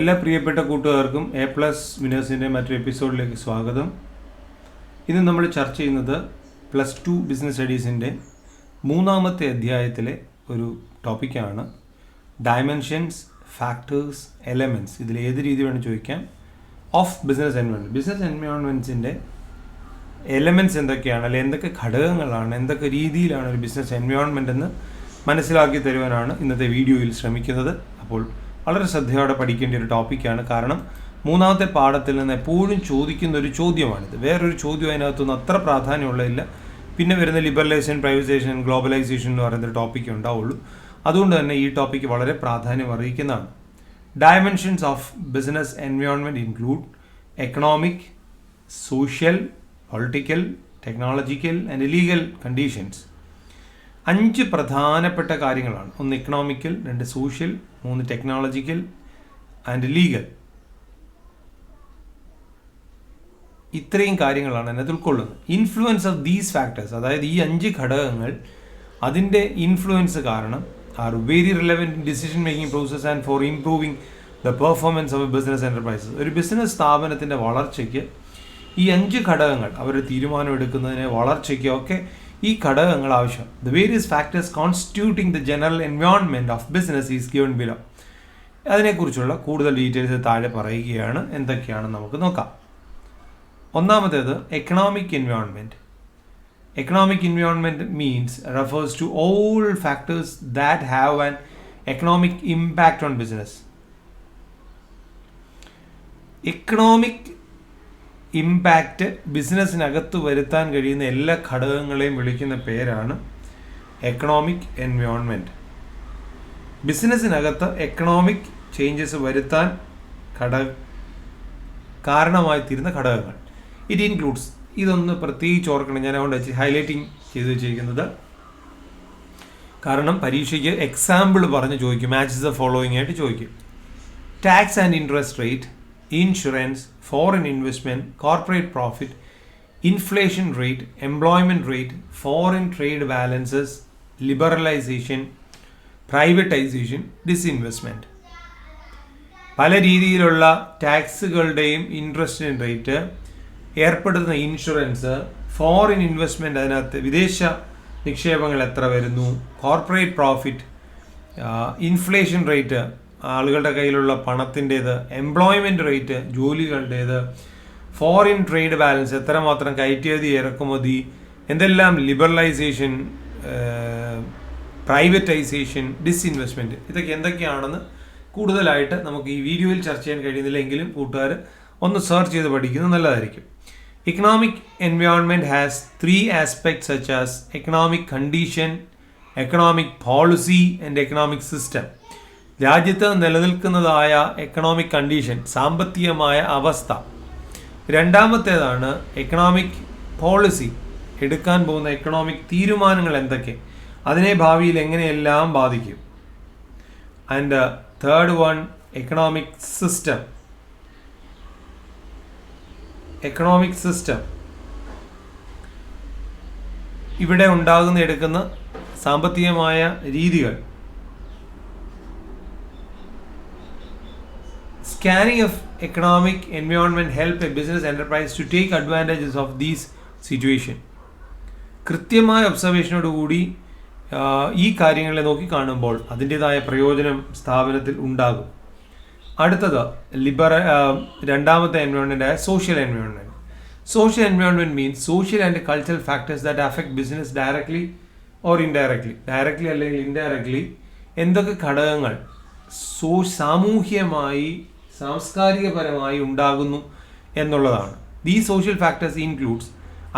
എല്ലാ പ്രിയപ്പെട്ട കൂട്ടുകാർക്കും എ പ്ലസ് വിനേഴ്സിൻ്റെ മറ്റൊരു എപ്പിസോഡിലേക്ക് സ്വാഗതം. ഇന്ന് നമ്മൾ ചർച്ച ചെയ്യുന്നത് +2 ബിസിനസ് സ്റ്റഡീസിൻ്റെ 3-ാമത്തെ അധ്യായത്തിലെ ഒരു ടോപ്പിക്കാണ് ഡയമെൻഷൻസ്, ഫാക്ടേഴ്സ്, എലമെൻറ്റ്സ്. ഇതിൽ ഏത് രീതി വേണം ചോദിക്കാം. Of business environment. ബിസിനസ് എൻവയോൺമെൻറ്റ്സിൻ്റെ എലമെൻറ്റ്സ് എന്തൊക്കെയാണ്, അല്ലെങ്കിൽ എന്തൊക്കെ ഘടകങ്ങളാണ്, എന്തൊക്കെ രീതിയിലാണ് ഒരു ബിസിനസ് എൻവയോൺമെൻറ്റ് എന്ന് മനസ്സിലാക്കി തരുവാനാണ് ഇന്നത്തെ വീഡിയോയിൽ ശ്രമിക്കുന്നത്. അപ്പോൾ വളരെ ശ്രദ്ധയോടെ പഠിക്കേണ്ട ഒരു ടോപ്പിക്കാണ്. കാരണം 3-ാമത്തെ പാഠത്തിൽ നിന്ന് എപ്പോഴും ചോദിക്കുന്ന ഒരു ചോദ്യമാണിത്. വേറൊരു ചോദ്യം അതിനകത്തൊന്നും അത്ര പ്രാധാന്യമുള്ളതില്ല. പിന്നെ വരുന്ന ലിബറലൈസേഷൻ, പ്രൈവറ്റൈസേഷൻ, ഗ്ലോബലൈസേഷൻ എന്ന് പറയുന്നൊരു ടോപ്പിക്ക് ഉണ്ടാവുള്ളൂ. അതുകൊണ്ട് തന്നെ ഈ ടോപ്പിക്ക് വളരെ പ്രാധാന്യം അറിയിക്കുന്നതാണ്. Dimensions of business environment include economic, social, political, technological and legal conditions. 5 പ്രധാനപ്പെട്ട കാര്യങ്ങളാണ്. 1 economical, 2 social, 3 technological and legal. ഇത്രയും കാര്യങ്ങളാണ് അതിനകത്ത് ഉൾക്കൊള്ളുന്നത്. ഇൻഫ്ലുവൻസ് ഓഫ് ദീസ് ഫാക്ടേഴ്സ്, അതായത് ഈ 5 ഘടകങ്ങൾ അതിൻ്റെ ഇൻഫ്ലുവൻസ് കാരണം are very relevant in decision making process and for improving the performance of a business enterprises. ഒരു ബിസിനസ് സ്ഥാപനത്തിൻ്റെ വളർച്ചയ്ക്ക് ഈ 5 ഘടകങ്ങൾ, അവരുടെ തീരുമാനം എടുക്കുന്നതിന്, വളർച്ചയ്ക്ക് ഒക്കെ ഈ ഘടകങ്ങൾ ആവശ്യം. The various factors constituting the general environment of business is given below. അതിനെക്കുറിച്ചുള്ള കൂടുതൽ ഡീറ്റെയിൽസ് താഴെ പറയുകയാണ്. എന്തൊക്കെയാണെന്ന് നമുക്ക് നോക്കാം. ഒന്നാമത്തേത് economic environment. Economic environment refers to all factors that have an economic impact on business. Economic impact ബിസിനസ്സിനകത്ത് വരുത്താൻ കഴിയുന്ന എല്ലാ ഘടകങ്ങളെയും വിളിക്കുന്ന പേരാണ് എക്കണോമിക് എൻവയോൺമെൻറ്റ്. ബിസിനസ്സിനകത്ത് എക്കണോമിക് ചേഞ്ചസ് വരുത്താൻ കാരണമായി തീരുന്ന ഘടകങ്ങൾ. ഇറ്റ് ഇൻക്ലൂഡ്സ്, ഇതൊന്ന് പ്രത്യേകിച്ച് ഓർക്കണം, ഞാൻ അതുകൊണ്ട് വെച്ച് ഹൈലൈറ്റിംഗ് ചെയ്ത് വെച്ചിരിക്കുന്നത്. കാരണം പരീക്ഷയ്ക്ക് എക്സാമ്പിൾ പറഞ്ഞ് ചോദിക്കും, മാച്ചസ് ദ ഫോളോയിങ് ആയിട്ട് ചോദിക്കും. Tax and interest rate, insurance, foreign investment, corporate profit, inflation rate, employment rate, foreign trade balances, liberalisation, privatisation, disinvestment. പല രീതിയിലുള്ള ടാക്സുകളുടെയും ഇൻട്രസ്റ്റ് റേറ്റ്, ഏർപ്പെടുത്തുന്ന ഇൻഷുറൻസ്, ഫോറിൻ ഇൻവെസ്റ്റ്മെൻറ്റ്, അതിനകത്ത് വിദേശ നിക്ഷേപങ്ങൾ എത്ര വരുന്നു, കോർപ്പറേറ്റ് പ്രോഫിറ്റ്, ഇൻഫ്ലേഷൻ റേറ്റ്, ആളുകളുടെ കയ്യിലുള്ള പണത്തിൻ്റേത്, എംപ്ലോയ്മെൻറ്റ് റേറ്റ്, ജോലികളുടേത്, ഫോറിൻ ട്രേഡ് ബാലൻസ്, എത്രമാത്രം കയറ്റുമതി ഇറക്കുമതി, എന്തെല്ലാം ലിബറലൈസേഷൻ, പ്രൈവറ്റൈസേഷൻ, ഡിസ്ഇൻവെസ്റ്റ്മെൻറ്റ്, ഇതൊക്കെ എന്തൊക്കെയാണെന്ന് കൂടുതലായിട്ട് നമുക്ക് ഈ വീഡിയോയിൽ ചർച്ച ചെയ്യാൻ കഴിയുന്നില്ലെങ്കിലും കൂട്ടുകാർ ഒന്ന് സെർച്ച് ചെയ്ത് പഠിക്കുന്നത് നല്ലതായിരിക്കും. Economic environment has 3 aspects such as economic condition, economic policy and economic system. രാജ്യത്ത് നിലനിൽക്കുന്നതായ എക്കണോമിക് കണ്ടീഷൻ, സാമ്പത്തികമായ അവസ്ഥ. രണ്ടാമത്തേതാണ് എക്കണോമിക് പോളിസി, എടുക്കാൻ പോകുന്ന എക്കണോമിക് തീരുമാനങ്ങൾ എന്തൊക്കെ, അതിനെ ഭാവിയിൽ എങ്ങനെയെല്ലാം ബാധിക്കും. And third one economic system. Economic system, ഇവിടെ എടുക്കുന്ന സാമ്പത്തികമായ രീതികൾ. Scanning of economic environment help a business enterprise to take advantages of these situation. കൃത്യമായ ഒബ്സർവേഷനോടുകൂടി ഈ കാര്യങ്ങളെ നോക്കി കാണുമ്പോൾ അതിൻ്റെതായ പ്രയോജനം സ്ഥാപനത്തിൽ ഉണ്ടാകും. അടുത്തത് രണ്ടാമത്തെ എൻവയോൺമെൻറ്റായ social environment. Social environment means social and cultural factors that affect business directly or indirectly. Directly അല്ലെങ്കിൽ ഇൻഡയറക്ട്ലി എന്തൊക്കെ ഘടകങ്ങൾ സാമൂഹ്യമായി, സാംസ്കാരികപരമായി ഉണ്ടാകുന്നു എന്നുള്ളതാണ്. These social factors includes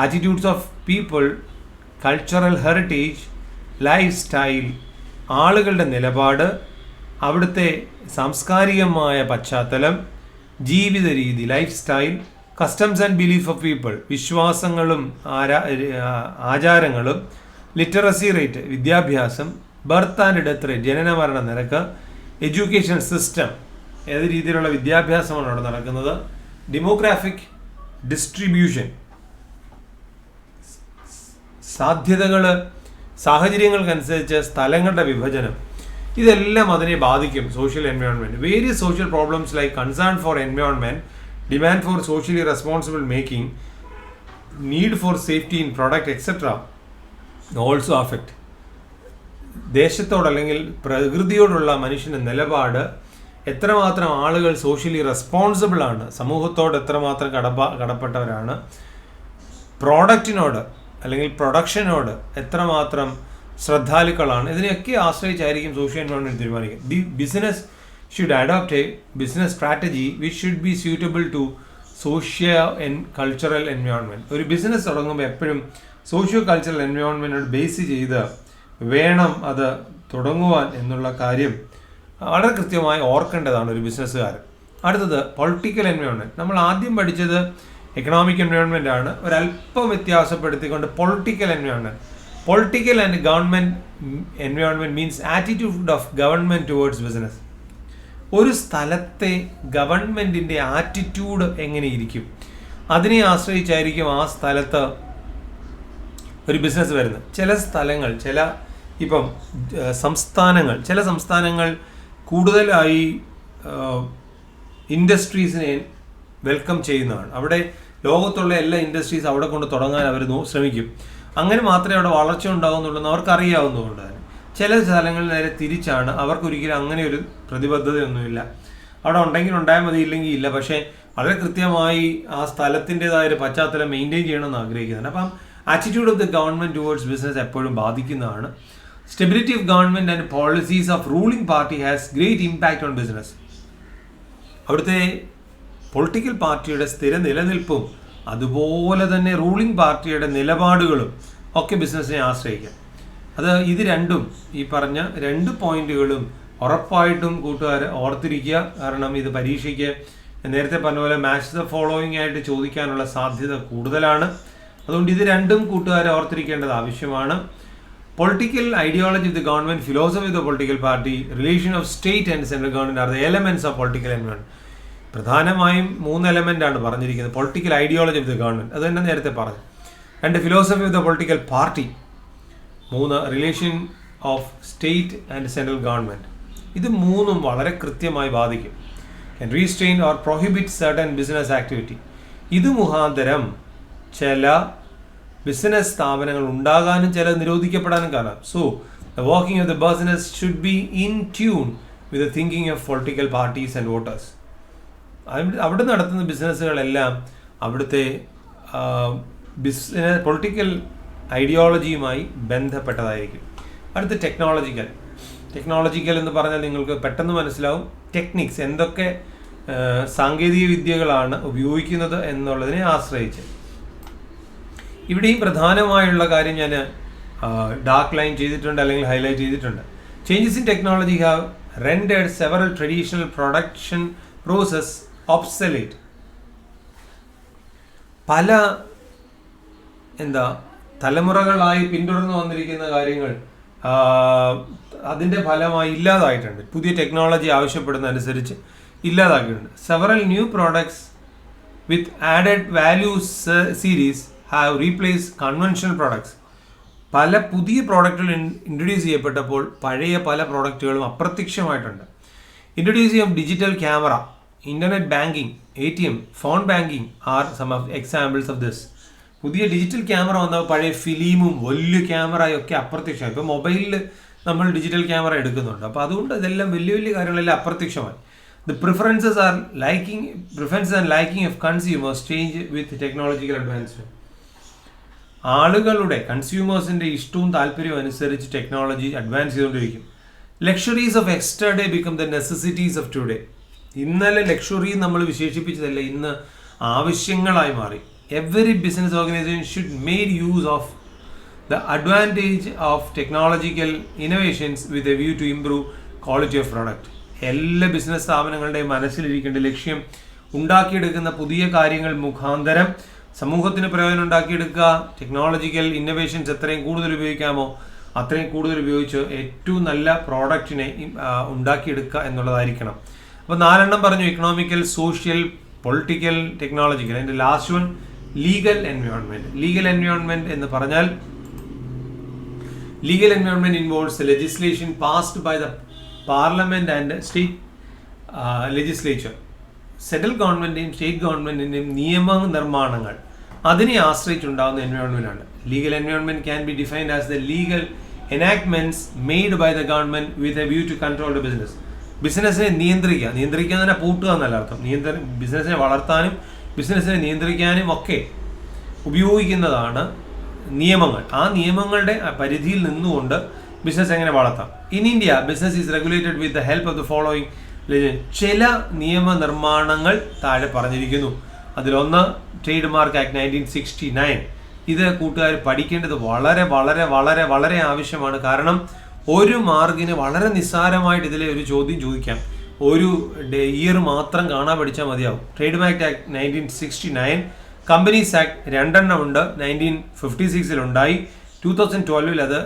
attitudes of people, cultural heritage, life style, ആളുകളുടെ നിലപാട്, അവിടുത്തെ സാംസ്കാരികമായ പശ്ചാത്തലം, ജീവിത രീതി, life style, customs and belief of people, വിശ്വാസങ്ങളും ആചാരങ്ങളും, ലിറ്ററസി റേറ്റ്, വിദ്യാഭ്യാസം, ബർത്ത് ആൻഡ് ഡെത്ത് റേറ്റ്, ജനന മരണ നിരക്ക്, എഡ്യൂക്കേഷൻ സിസ്റ്റം, ഏത് രീതിയിലുള്ള വിദ്യാഭ്യാസമാണ് അവിടെ നടക്കുന്നത്, ഡെമോഗ്രാഫിക് ഡിസ്ട്രിബ്യൂഷൻ, സാധ്യതകൾ, സാഹചര്യങ്ങൾക്കനുസരിച്ച് സ്ഥലങ്ങളുടെ വിഭജനം, ഇതെല്ലാം അതിനെ ബാധിക്കും. Social environment, various social problems like concern for environment, demand for socially responsible making, need for safety in product etcetera also affect. ദേശത്തോട് അല്ലെങ്കിൽ പ്രകൃതിയോടുള്ള മനുഷ്യൻ്റെ നിലപാട്, എത്രമാത്രം ആളുകൾ സോഷ്യലി റെസ്പോൺസിബിൾ ആണ്, സമൂഹത്തോട് എത്രമാത്രം കടപ്പെട്ടവരാണ്, പ്രോഡക്റ്റിനോട് അല്ലെങ്കിൽ പ്രൊഡക്ഷനോട് എത്രമാത്രം ശ്രദ്ധാലുക്കളാണ്, ഇതിനെയൊക്കെ ആശ്രയിച്ചായിരിക്കും സോഷ്യൽ എൻവയോൺമെൻറ്റ് തീരുമാനിക്കുക. The business should adopt a business strategy which should be suitable to socio cultural environment. ഒരു ബിസിനസ് തുടങ്ങുമ്പോൾ എപ്പോഴും സോഷ്യോ കൾച്ചറൽ എൻവയോൺമെൻറ്റിനോട് ബേസ് ചെയ്ത് വേണം അത് തുടങ്ങുവാൻ എന്നുള്ള കാര്യം വളരെ കൃത്യമായി ഓർക്കേണ്ടതാണ് ഒരു ബിസിനസ്സുകാരൻ. അടുത്തത് പൊളിറ്റിക്കൽ എൻവയോൺമെൻറ്റ്. നമ്മൾ ആദ്യം പഠിച്ചത് എക്കണോമിക് എൻവയോൺമെൻ്റ് ആണ്. ഒരല്പം വ്യത്യാസപ്പെടുത്തിക്കൊണ്ട് political environment. Political and government environment means attitude of government towards business. ഒരു സ്ഥലത്തെ ഗവൺമെൻറ്റിൻ്റെ ആറ്റിറ്റ്യൂഡ് എങ്ങനെയിരിക്കും, അതിനെ ആശ്രയിച്ചായിരിക്കും ആ സ്ഥലത്ത് ഒരു ബിസിനസ് വരുന്നത്. ചില സ്ഥലങ്ങൾ, ചില സംസ്ഥാനങ്ങൾ കൂടുതലായി ഇൻഡസ്ട്രീസിനെ വെൽക്കം ചെയ്യുന്നതാണ്. അവിടെ ലോകത്തുള്ള എല്ലാ ഇൻഡസ്ട്രീസ് അവിടെ കൊണ്ട് തുടങ്ങാൻ അവർ ശ്രമിക്കും. അങ്ങനെ മാത്രമേ അവിടെ വളർച്ച ഉണ്ടാകുന്നുള്ളൂ അവർക്കറിയാവുന്നതുകൊണ്ട് തന്നെ. ചില സ്ഥലങ്ങളിൽ നേരെ തിരിച്ചാണ്, അവർക്കൊരിക്കലും അങ്ങനെ ഒരു പ്രതിബദ്ധതയൊന്നുമില്ല. അവിടെ ഉണ്ടെങ്കിൽ ഉണ്ടായാൽ മതി, ഇല്ലെങ്കിൽ ഇല്ല. പക്ഷേ വളരെ കൃത്യമായി ആ സ്ഥലത്തിൻ്റെതായ ഒരു പശ്ചാത്തലം മെയിൻറ്റെയിൻ ചെയ്യണമെന്ന് ആഗ്രഹിക്കുന്നുണ്ട്. അപ്പം attitude of the government towards business എപ്പോഴും ബാധിക്കുന്നതാണ്. Stability of government and policies of ruling party has great impact own business. അവിടുത്തെ പൊളിറ്റിക്കൽ പാർട്ടിയുടെ സ്ഥിര നിലനിൽപ്പും അതുപോലെ തന്നെ റൂളിംഗ് പാർട്ടിയുടെ നിലപാടുകളും ഒക്കെ ബിസിനസ്സിനെ ആശ്രയിക്കാം. ഇത് രണ്ടും, ഈ പറഞ്ഞ 2 പോയിന്റുകളും ഉറപ്പായിട്ടും കൂട്ടുകാർ ഓർത്തിരിക്കുക. കാരണം ഇത് പരീക്ഷയ്ക്ക് നേരത്തെ പറഞ്ഞ പോലെ മാച്ച് ദ ഫോളോയിങ് ആയിട്ട് ചോദിക്കാനുള്ള സാധ്യത കൂടുതലാണ്. അതുകൊണ്ട് ഇത് രണ്ടും കൂട്ടുകാരെ ഓർത്തിരിക്കേണ്ടത് ആവശ്യമാണ്. Political ideology of the government, philosophy of the political party, relation of state and central government are the elements of political environment. പ്രധാനമായും 3 എലമെൻ്റാണ് പറഞ്ഞിരിക്കുന്നത്. Political ideology of the government, അത് തന്നെ നേരത്തെ പറഞ്ഞു. 2 philosophy of the political party. 3 relation of state and central government. ഇത് 3ഉം വളരെ കൃത്യമായി ബാധിക്കും. can restrain or prohibit certain business activity. ഇത് മുഖാന്തരം ചില ബിസിനസ് സ്ഥാപനങ്ങൾ ഉണ്ടാകാനും ചില നിരോധിക്കപ്പെടാനും കാരണം. So the working of the business should be in tune with the thinking of political parties and voters. അവിടെ നടത്തുന്ന ബിസിനസ്സുകളെല്ലാം അവിടുത്തെ പൊളിറ്റിക്കൽ ഐഡിയോളജിയുമായി ബന്ധപ്പെട്ടതായിരിക്കും. അടുത്ത ടെക്നോളജിക്കൽ എന്ന് പറഞ്ഞാൽ നിങ്ങൾക്ക് പെട്ടെന്ന് മനസ്സിലാവും. ടെക്നിക്സ്, എന്തൊക്കെ സാങ്കേതിക വിദ്യകളാണ് ഉപയോഗിക്കുന്നത് എന്നുള്ളതിനെ ആശ്രയിച്ച്. ഇവിടെയും പ്രധാനമായുള്ള കാര്യം ഞാൻ ഡാർക്ക് ലൈൻ ചെയ്തിട്ടുണ്ട് അല്ലെങ്കിൽ ഹൈലൈറ്റ് ചെയ്തിട്ടുണ്ട്. Changes in technology have rendered several traditional production process obsolete. പല തലമുറകളായി പിന്തുടർന്നു വന്നിരിക്കുന്ന കാര്യങ്ങൾ അതിൻ്റെ ഫലമായി ഇല്ലാതായിട്ടുണ്ട്. പുതിയ ടെക്നോളജി ആവശ്യപ്പെടുന്ന അനുസരിച്ച് ഇല്ലാതാക്കിയിട്ടുണ്ട്. Several new products with added value series have replace conventional products. പല പുതിയ പ്രോഡക്റ്റുകൾ ഇൻട്രൊഡ്യൂസ് ചെയ്യപ്പെട്ടപ്പോൾ പഴയ പല പ്രോഡക്റ്റുകളും അപ്രത്യക്ഷമായിട്ടുണ്ട്. Introducing of digital camera, internet banking, ATM, phone banking are some of examples of this. പുതിയ ഡിജിറ്റൽ ക്യാമറ വന്നാൽ പഴയ ഫിലിമും വലിയ ക്യാമറയും ഒക്കെ അപ്രത്യക്ഷമായി. ഇപ്പോൾ മൊബൈലിൽ നമ്മൾ ഡിജിറ്റൽ ക്യാമറ എടുക്കുന്നുണ്ട്. അപ്പോൾ അതുകൊണ്ട് ഇതെല്ലാം വലിയ വലിയ കാര്യങ്ങളെല്ലാം അപ്രത്യക്ഷമായി. The preferences and liking of consumers change with technological advancement. ആളുകളുടെ കൺസ്യൂമേഴ്സിൻ്റെ ഇഷ്ടവും താല്പര്യവും അനുസരിച്ച് ടെക്നോളജി അഡ്വാൻസ് ചെയ്തുകൊണ്ടിരിക്കും. Luxuries of yesterday become the necessities of today. ഇന്നലെ ലക്ഷറി നമ്മൾ വിശേഷിപ്പിച്ചതല്ല, ഇന്ന് ആവശ്യങ്ങളായി മാറി. Every business organization should make use of the advantage of technological innovations with a view to improve quality of product. എല്ലാ business സ്ഥാപനങ്ങളുടെയും മനസ്സിലിരിക്കേണ്ട ലക്ഷ്യം ഉണ്ടാക്കിയെടുക്കുന്ന പുതിയ കാര്യങ്ങൾ മുഖാന്തരം സമൂഹത്തിന് പ്രയോജനം ഉണ്ടാക്കിയെടുക്കുക. ടെക്നോളജിക്കൽ ഇന്നോവേഷൻസ് എത്രയും കൂടുതൽ ഉപയോഗിക്കാമോ അത്രയും കൂടുതൽ ഉപയോഗിച്ച് ഏറ്റവും നല്ല പ്രോഡക്റ്റിനെ ഉണ്ടാക്കിയെടുക്കുക എന്നുള്ളതായിരിക്കണം. അപ്പോൾ 4 പറഞ്ഞു: ഇക്കണോമിക്കൽ, സോഷ്യൽ, പൊളിറ്റിക്കൽ, ടെക്നോളജിക്കൽ. അതിൻ്റെ last one legal environment. Legal environment എന്ന് പറഞ്ഞാൽ legal environment involves legislation passed by the parliament and state legislature, central ഗവൺമെൻറ്റിൻ്റെയും സ്റ്റേറ്റ് ഗവൺമെൻറ്റിൻ്റെയും നിയമനിർമ്മാണങ്ങൾ അതിനെ ആശ്രയിച്ചുണ്ടാകുന്ന എൻവയോൺമെൻറ്റാണ്. Legal environment can be defined as the legal enactments made by the government with a view to control the business. ബിസിനസ്സിനെ നിയന്ത്രിക്കുക തന്നെ പൂട്ടുക എന്നല്ല അർത്ഥം. ബിസിനസ്സിനെ വളർത്താനും ബിസിനസ്സിനെ നിയന്ത്രിക്കാനും ഒക്കെ ഉപയോഗിക്കുന്നതാണ് നിയമങ്ങൾ. ആ നിയമങ്ങളുടെ പരിധിയിൽ നിന്നുകൊണ്ട് ബിസിനസ് എങ്ങനെ വളർത്താം. In India business is regulated with the help of the following. ചില നിയമനിർമ്മാണങ്ങൾ താഴെ പറഞ്ഞിരിക്കുന്നു. അതിലൊന്ന് ട്രേഡ് മാർക്ക് ആക്ട് 1969. ഇത് കൂട്ടുകാർ പഠിക്കേണ്ടത് വളരെ വളരെ വളരെ വളരെ ആവശ്യമാണ്. കാരണം ഒരു മാർക്കിന് വളരെ നിസ്സാരമായിട്ട് ഇതിലെ ഒരു ചോദ്യം ചോദിക്കാം. ഒരു ഇയർ മാത്രം കാണാൻ പഠിച്ചാൽ മതിയാവും. Trade mark act 1969, companies act 2 ഉണ്ട്. 1956 ഉണ്ടായി. 2012 അത്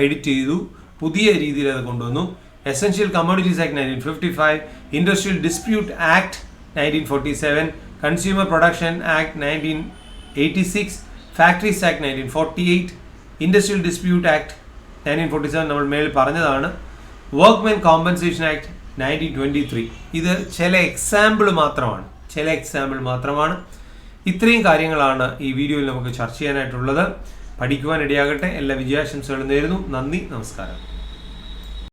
എഡിറ്റ് ചെയ്തു, പുതിയ രീതിയിൽ അത് കൊണ്ടുവന്നു. Essential commodities act 1955, industrial dispute act 1947, consumer production act 1986, factories act 1948, industrial dispute act 1947 നമ്മൾ മേളിൽ പറഞ്ഞതാണ്. Workmen compensation act 1923. ഇത് ചില എക്സാമ്പിൾ മാത്രമാണ്. ഇത്രയും കാര്യങ്ങളാണ് ഈ വീഡിയോയിൽ നമുക്ക് ചർച്ച ചെയ്യാനായിട്ടുള്ളത്. പഠിക്കുവാൻ ഇടയാകട്ടെ. എല്ലാ വിജയാശംസകളും നേരുന്നു. നന്ദി, നമസ്കാരം.